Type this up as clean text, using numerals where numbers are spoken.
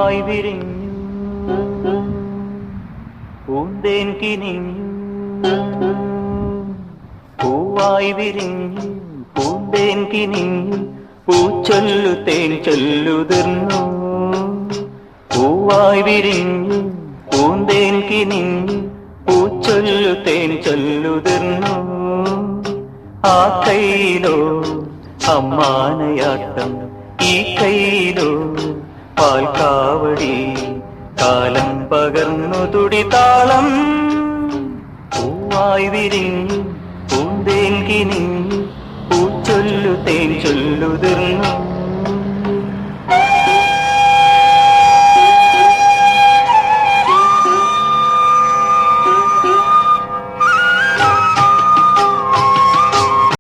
പൂവായി വിരിഞ്ഞു പൂന്തേൻ കിനിഞ്ഞു പൂവായി വിരിഞ്ഞു പൂന്തേൻ കിനിഞ്ഞു പൂച്ചൊല്ലു തേൻ ചൊല്ലുതിർന്നു പൂവായി വിരിഞ്ഞു പൂന്തേൻ കിനിഞ്ഞു പൂച്ചൊല്ലു തേൻ ചൊല്ലുതിർന്നു ആ കൈയിലോ അമ്മാനയാട്ടം ഈ കൈയിലോ പാൽക്കാവടി കാലം പകർന്നു തുടിതാളം പൂവായി വിരിഞ്ഞു പൂന്തേൻ കിനിഞ്ഞു പൂച്ചൊല്ലു തേൻ ചൊല്ലുതിർന്നു